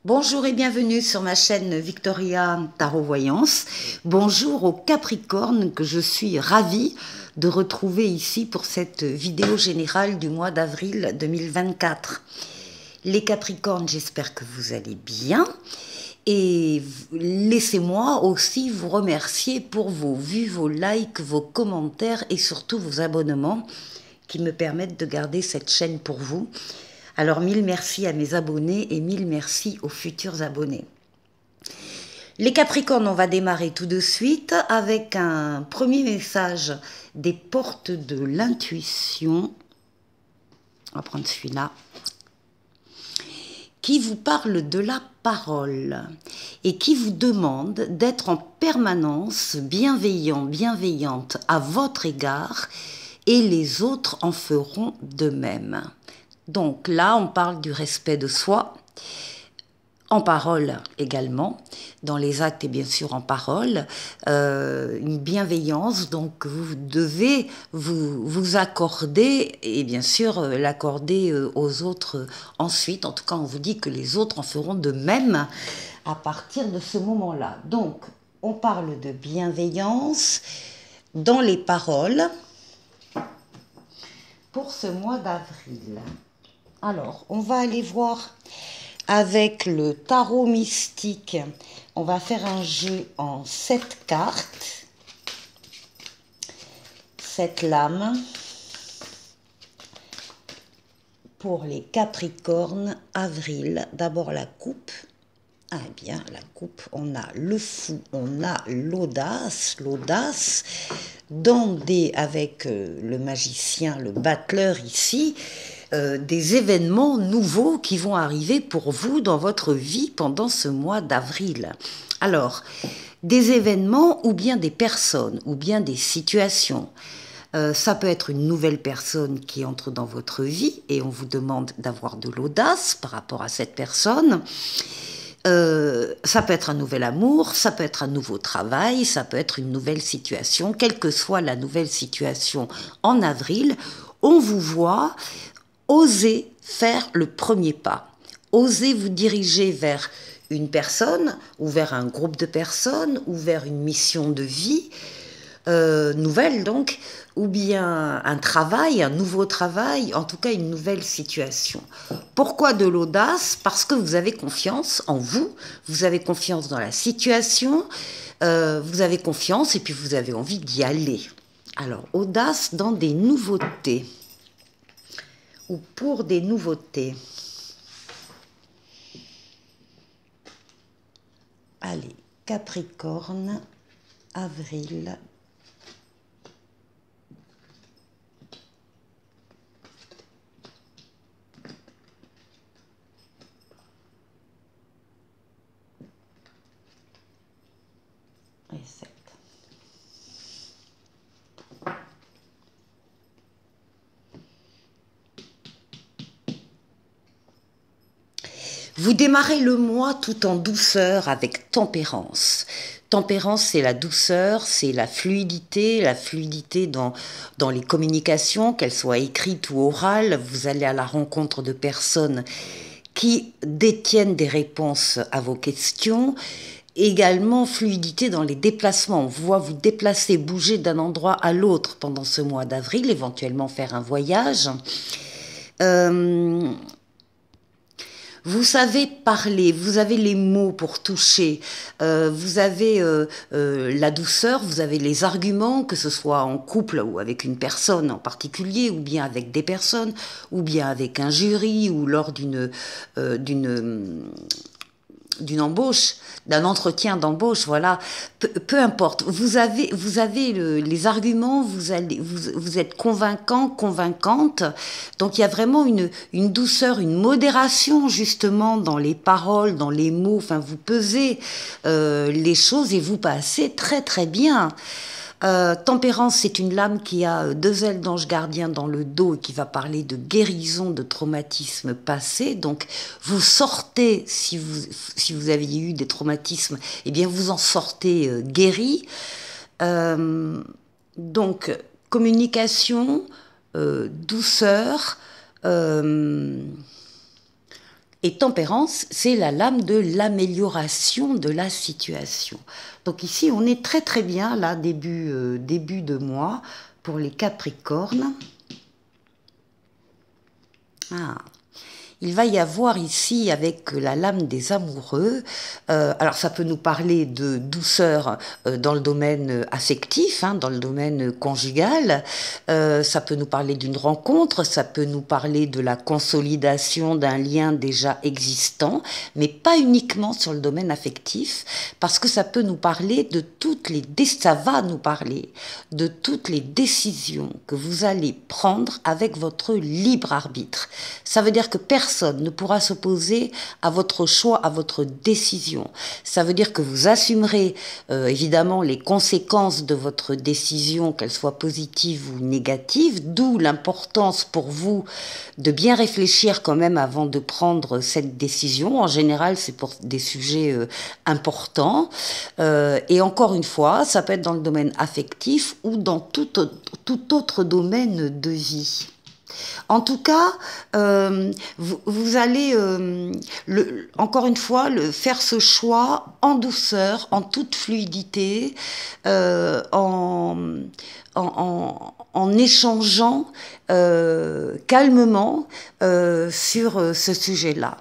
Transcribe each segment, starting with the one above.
Bonjour et bienvenue sur ma chaîne Victoria Tarot Voyance. Bonjour aux Capricornes que je suis ravie de retrouver ici pour cette vidéo générale du mois d'avril 2024. Les Capricornes, j'espère que vous allez bien. Et laissez-moi aussi vous remercier pour vos vues, vos likes, vos commentaires et surtout vos abonnements qui me permettent de garder cette chaîne pour vous. Alors, mille merci à mes abonnés et mille merci aux futurs abonnés. Les Capricornes, on va démarrer tout de suite avec un premier message des portes de l'intuition. On va prendre celui-là. Qui vous parle de la parole et qui vous demande d'être en permanence bienveillant, bienveillante à votre égard et les autres en feront de même. Donc là, on parle du respect de soi, en parole également, dans les actes et bien sûr en parole, une bienveillance, donc vous devez vous accorder et bien sûr l'accorder aux autres ensuite. En tout cas, on vous dit que les autres en feront de même à partir de ce moment-là. Donc, on parle de bienveillance dans les paroles pour ce mois d'avril. Alors, on va aller voir avec le tarot mystique. On va faire un jeu en 7 cartes, 7 lames pour les Capricornes, avril. D'abord la coupe. Ah bien, la coupe, on a le fou, on a l'audace, avec le magicien, le battleur ici, des événements nouveaux qui vont arriver pour vous dans votre vie pendant ce mois d'avril. Alors, des événements ou bien des personnes ou bien des situations. Ça peut être une nouvelle personne qui entre dans votre vie et on vous demande d'avoir de l'audace par rapport à cette personne. Ça peut être un nouvel amour, ça peut être un nouveau travail, ça peut être une nouvelle situation. Quelle que soit la nouvelle situation en avril, on vous voit oser faire le premier pas. Osez vous diriger vers une personne ou vers un groupe de personnes ou vers une mission de vie nouvelle donc, ou bien un travail, un nouveau travail, en tout cas une nouvelle situation. Pourquoi de l'audace? Parce que vous avez confiance en vous, vous avez confiance dans la situation, vous avez confiance et puis vous avez envie d'y aller. Alors, audace dans des nouveautés ou pour des nouveautés. Allez, Capricorne, avril. Et 7. Vous démarrez le mois tout en douceur avec tempérance. Tempérance, c'est la douceur, c'est la fluidité dans les communications, qu'elles soient écrites ou orales. Vous allez à la rencontre de personnes qui détiennent des réponses à vos questions. Également, fluidité dans les déplacements. On voit vous déplacer, bouger d'un endroit à l'autre pendant ce mois d'avril, éventuellement faire un voyage. Vous savez parler, vous avez les mots pour toucher, vous avez la douceur, vous avez les arguments, que ce soit en couple ou avec une personne en particulier, ou bien avec des personnes, ou bien avec un jury, ou lors d'une embauche, d'un entretien d'embauche, voilà, peu importe. Vous avez les arguments, vous êtes convaincant, convaincante. Donc il y a vraiment une douceur, une modération justement dans les paroles, dans les mots. Enfin, vous pesez les choses et vous passez très très bien. Tempérance, c'est une lame qui a 2 ailes d'ange gardien dans le dos et qui va parler de guérison de traumatismes passés. Donc, vous sortez, si vous aviez eu des traumatismes, eh bien, vous en sortez guéri. Donc, communication, douceur, Et tempérance, c'est la lame de l'amélioration de la situation. Donc ici, on est très très bien, là, début de mois, pour les Capricornes. Ah. Il va y avoir ici, avec la lame des amoureux, alors ça peut nous parler de douceur dans le domaine affectif, hein, dans le domaine conjugal, ça peut nous parler d'une rencontre, ça peut nous parler de la consolidation d'un lien déjà existant, mais pas uniquement sur le domaine affectif, parce que ça peut nous parler de ça va nous parler de toutes les décisions que vous allez prendre avec votre libre arbitre. Ça veut dire que personne ne pourra s'opposer à votre choix, à votre décision. Ça veut dire que vous assumerez évidemment les conséquences de votre décision, qu'elles soient positives ou négatives, d'où l'importance pour vous de bien réfléchir quand même avant de prendre cette décision. En général, c'est pour des sujets importants. Et encore une fois, ça peut être dans le domaine affectif ou dans tout autre domaine de vie. En tout cas, vous allez, encore une fois, faire ce choix en douceur, en toute fluidité, en échangeant calmement sur ce sujet-là.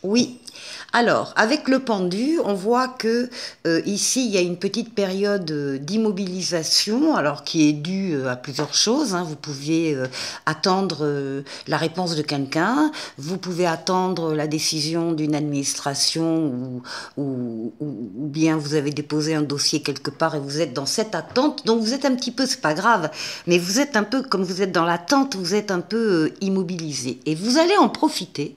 Oui. Alors, avec le pendu, on voit que ici, il y a une petite période d'immobilisation, alors qui est due à plusieurs choses, hein. Vous pouvez attendre la réponse de quelqu'un, vous pouvez attendre la décision d'une administration ou bien vous avez déposé un dossier quelque part et vous êtes dans cette attente. Donc vous êtes un petit peu, c'est pas grave, mais vous êtes un peu, comme vous êtes dans l'attente, vous êtes un peu immobilisé. Et vous allez en profiter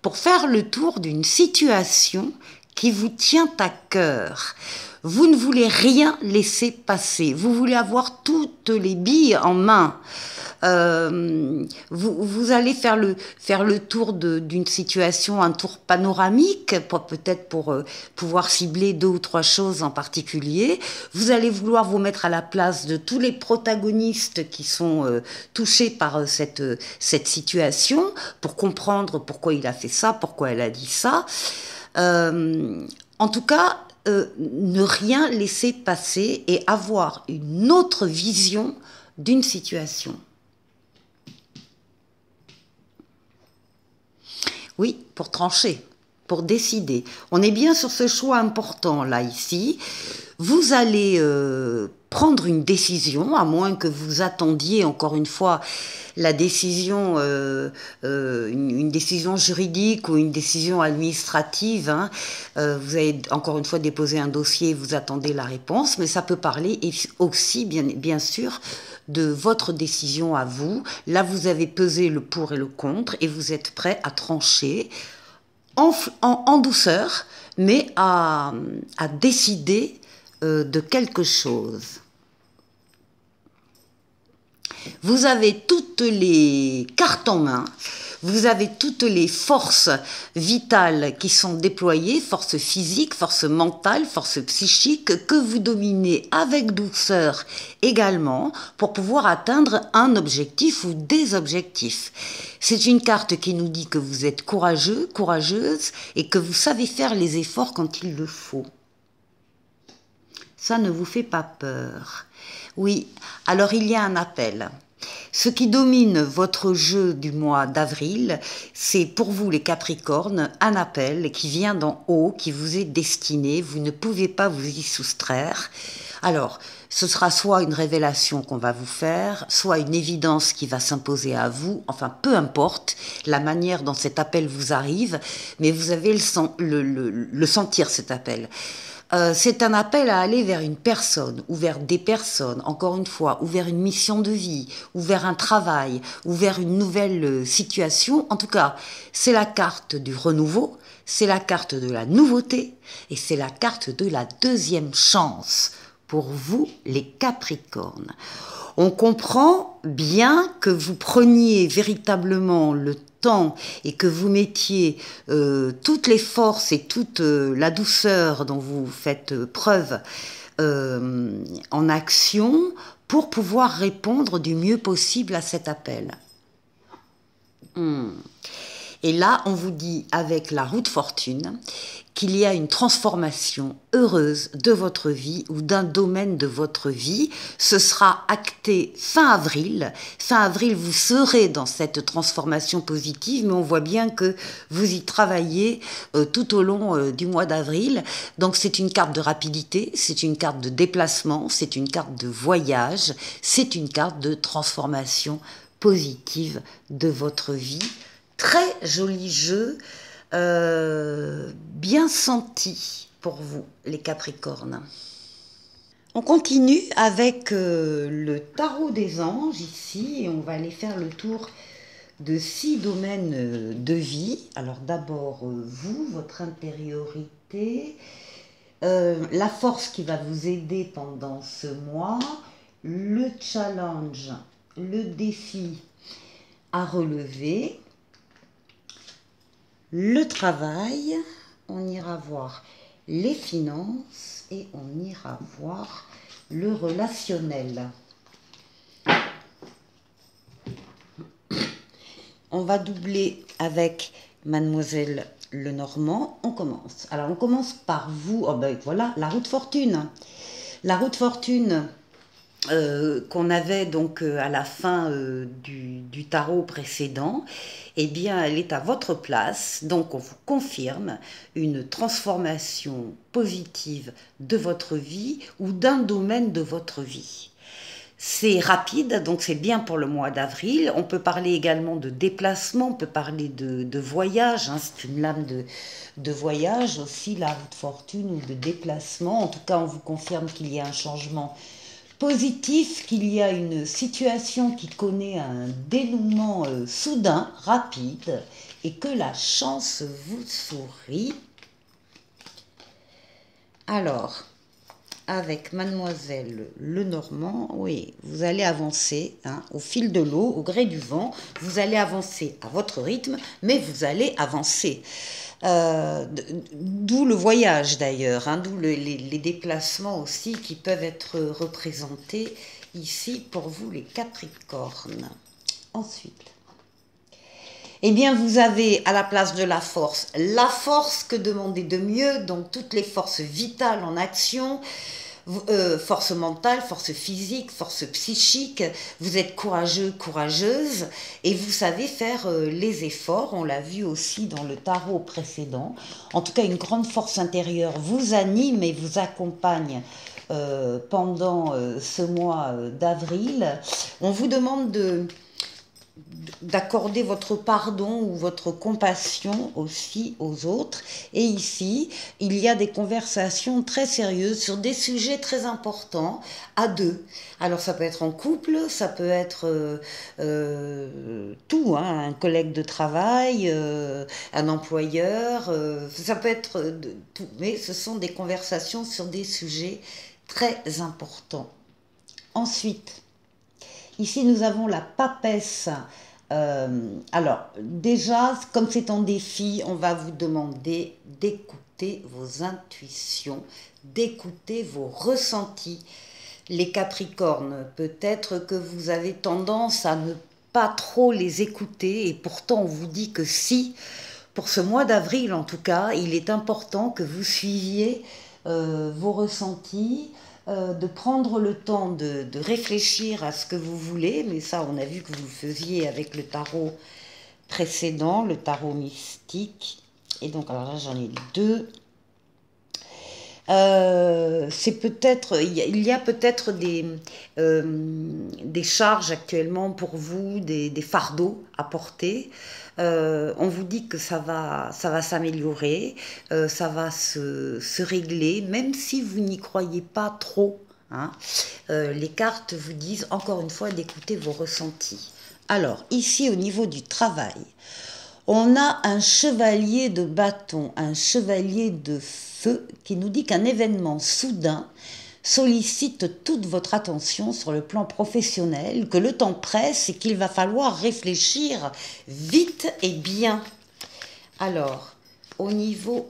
pour faire le tour d'une situation qui vous tient à cœur. Vous ne voulez rien laisser passer. Vous voulez avoir toutes les billes en main. Vous allez faire le tour d'une situation, un tour panoramique, peut-être pour pouvoir cibler 2 ou 3 choses en particulier. Vous allez vouloir vous mettre à la place de tous les protagonistes qui sont touchés par cette situation, pour comprendre pourquoi il a fait ça, pourquoi elle a dit ça. En tout cas, ne rien laisser passer et avoir une autre vision d'une situation. Oui, pour trancher, pour décider. On est bien sur ce choix important, là, ici. Vous allez prendre une décision, à moins que vous attendiez, encore une fois, la décision, une décision juridique ou une décision administrative. Hein. Vous avez encore une fois déposé un dossier, vous attendez la réponse, mais ça peut parler aussi, bien sûr, de votre décision à vous. Là, vous avez pesé le pour et le contre et vous êtes prêt à trancher en douceur, mais à décider de quelque chose. Vous avez toutes les cartes en main, vous avez toutes les forces vitales qui sont déployées, forces physiques, forces mentales, forces psychiques, que vous dominez avec douceur également pour pouvoir atteindre un objectif ou des objectifs. C'est une carte qui nous dit que vous êtes courageux, courageuse et que vous savez faire les efforts quand il le faut. Ça ne vous fait pas peur. Oui, alors il y a un appel. Ce qui domine votre jeu du mois d'avril, c'est pour vous les Capricornes, un appel qui vient d'en haut, qui vous est destiné, vous ne pouvez pas vous y soustraire. Alors, ce sera soit une révélation qu'on va vous faire, soit une évidence qui va s'imposer à vous, enfin peu importe la manière dont cet appel vous arrive, mais vous avez le sentir cet appel. C'est un appel à aller vers une personne, ou vers des personnes, encore une fois, ou vers une mission de vie, ou vers un travail, ou vers une nouvelle situation. En tout cas, c'est la carte du renouveau, c'est la carte de la nouveauté, et c'est la carte de la deuxième chance pour vous, les Capricornes. On comprend bien que vous preniez véritablement le temps et que vous mettiez toutes les forces et toute la douceur dont vous faites preuve en action pour pouvoir répondre du mieux possible à cet appel. Et là, on vous dit avec la roue de fortune qu'il y a une transformation heureuse de votre vie ou d'un domaine de votre vie. Ce sera acté fin avril. Fin avril, vous serez dans cette transformation positive, mais on voit bien que vous y travaillez tout au long du mois d'avril. Donc c'est une carte de rapidité, c'est une carte de déplacement, c'est une carte de voyage, c'est une carte de transformation positive de votre vie. Très joli jeu, bien senti pour vous, les Capricornes. On continue avec le tarot des anges ici, et on va aller faire le tour de 6 domaines de vie. Alors d'abord, vous, votre intériorité, la force qui va vous aider pendant ce mois, le challenge, le défi à relever, le travail, on ira voir les finances et on ira voir le relationnel. On va doubler avec Mademoiselle Lenormand. On commence. Alors on commence par vous. Oh ben voilà, la roue de fortune. La roue de fortune qu'on avait donc à la fin du tarot précédent, eh bien elle est à votre place, donc on vous confirme une transformation positive de votre vie ou d'un domaine de votre vie. C'est rapide, donc c'est bien pour le mois d'avril. On peut parler également de déplacement, on peut parler de voyage, hein, c'est une lame de voyage aussi, la roue de fortune, ou de déplacement. En tout cas, on vous confirme qu'il y a un changement positif, qu'il y a une situation qui connaît un dénouement soudain, rapide, et que la chance vous sourit. Alors, avec Mademoiselle Lenormand, oui, vous allez avancer hein, au fil de l'eau, au gré du vent, vous allez avancer à votre rythme, mais vous allez avancer. D'où le voyage d'ailleurs, hein, d'où les déplacements aussi qui peuvent être représentés ici pour vous les Capricornes. Ensuite, eh bien vous avez à la place de la force que demander de mieux, donc toutes les forces vitales en action, force mentale, force physique, force psychique, vous êtes courageux, courageuse, et vous savez faire les efforts, on l'a vu aussi dans le tarot précédent. En tout cas, une grande force intérieure vous anime et vous accompagne pendant ce mois d'avril. On vous demande d'accorder votre pardon ou votre compassion aussi aux autres. Et ici, il y a des conversations très sérieuses sur des sujets très importants à deux. Alors ça peut être en couple, ça peut être tout, hein, un collègue de travail, un employeur, ça peut être tout. Mais ce sont des conversations sur des sujets très importants. Ensuite, ici, nous avons la papesse. Alors, déjà, comme c'est en défi, on va vous demander d'écouter vos intuitions, d'écouter vos ressentis. Les Capricornes, peut-être que vous avez tendance à ne pas trop les écouter, et pourtant on vous dit que si, pour ce mois d'avril en tout cas, il est important que vous suiviez vos ressentis, de prendre le temps de réfléchir à ce que vous voulez, mais ça on a vu que vous le faisiez avec le tarot précédent, le tarot mystique. Et donc alors là j'en ai deux. C'est peut-être, il y a peut-être des charges actuellement pour vous, des fardeaux à porter. On vous dit que ça va s'améliorer, ça va se régler, même si vous n'y croyez pas trop. Hein. Les cartes vous disent encore une fois d'écouter vos ressentis. Alors, ici au niveau du travail, on a un chevalier de bâton, un chevalier de feu qui nous dit qu'un événement soudain sollicite toute votre attention sur le plan professionnel, que le temps presse et qu'il va falloir réfléchir vite et bien. Alors, au niveau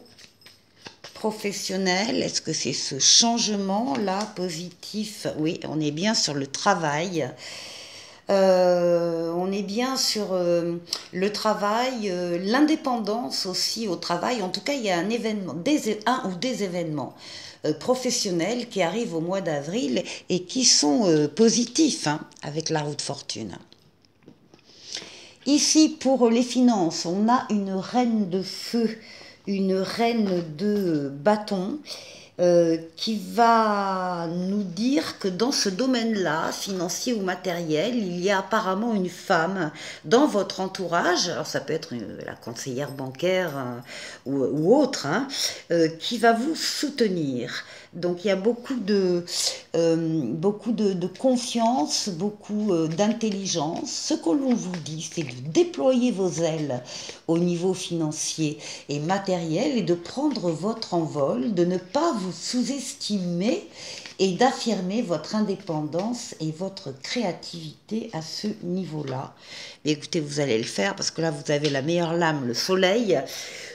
professionnel, est-ce que c'est ce changement-là positif? Oui, on est bien sur le travail. On est bien sur le travail, l'indépendance aussi au travail. En tout cas, il y a un événement, un ou des événements professionnels qui arrivent au mois d'avril et qui sont positifs hein, avec la roue de fortune. Ici, pour les finances, on a une reine de feu, une reine de bâton, qui va nous dire que dans ce domaine-là, financier ou matériel, il y a apparemment une femme dans votre entourage, alors ça peut être la conseillère bancaire ou autre, hein, qui va vous soutenir. Donc il y a beaucoup de confiance, beaucoup d'intelligence. Ce que l'on vous dit, c'est de déployer vos ailes au niveau financier et matériel et de prendre votre envol, de ne pas vous sous-estimer et d'affirmer votre indépendance et votre créativité à ce niveau-là. Mais écoutez, vous allez le faire parce que là, vous avez la meilleure lame, le soleil.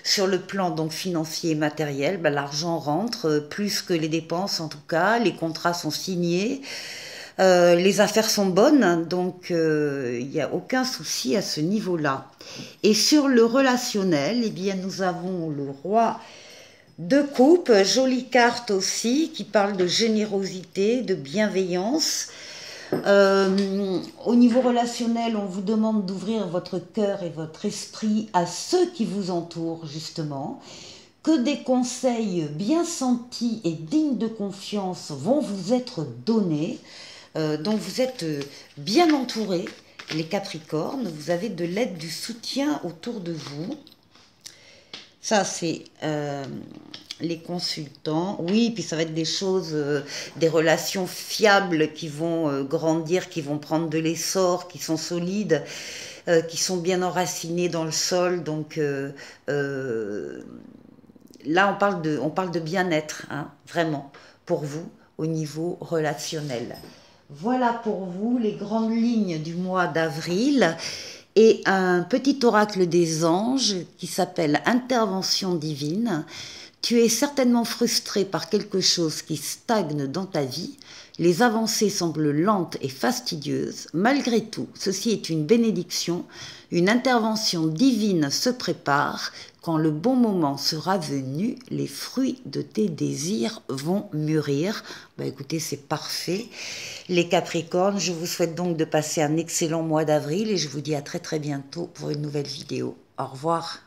Sur le plan donc financier et matériel, ben, l'argent rentre, plus que les dépenses en tout cas, les contrats sont signés, les affaires sont bonnes, donc il n'y a aucun souci à ce niveau-là. Et sur le relationnel, eh bien, nous avons le roi de coupe, jolie carte aussi, qui parle de générosité, de bienveillance. Au niveau relationnel, on vous demande d'ouvrir votre cœur et votre esprit à ceux qui vous entourent, justement, que des conseils bien sentis et dignes de confiance vont vous être donnés. Donc vous êtes bien entourés, les Capricornes, vous avez de l'aide, du soutien autour de vous. Ça, c'est les consultants. Oui, puis ça va être des choses, des relations fiables qui vont grandir, qui vont prendre de l'essor, qui sont solides, qui sont bien enracinées dans le sol. Donc là, on parle de bien-être, hein, vraiment, pour vous, au niveau relationnel. Voilà pour vous les grandes lignes du mois d'avril et un petit oracle des anges qui s'appelle Intervention divine. Tu es certainement frustré par quelque chose qui stagne dans ta vie. Les avancées semblent lentes et fastidieuses. Malgré tout, ceci est une bénédiction. Une intervention divine se prépare. Quand le bon moment sera venu, les fruits de tes désirs vont mûrir. Bah écoutez, c'est parfait. Les Capricornes, je vous souhaite donc de passer un excellent mois d'avril et je vous dis à très très bientôt pour une nouvelle vidéo. Au revoir.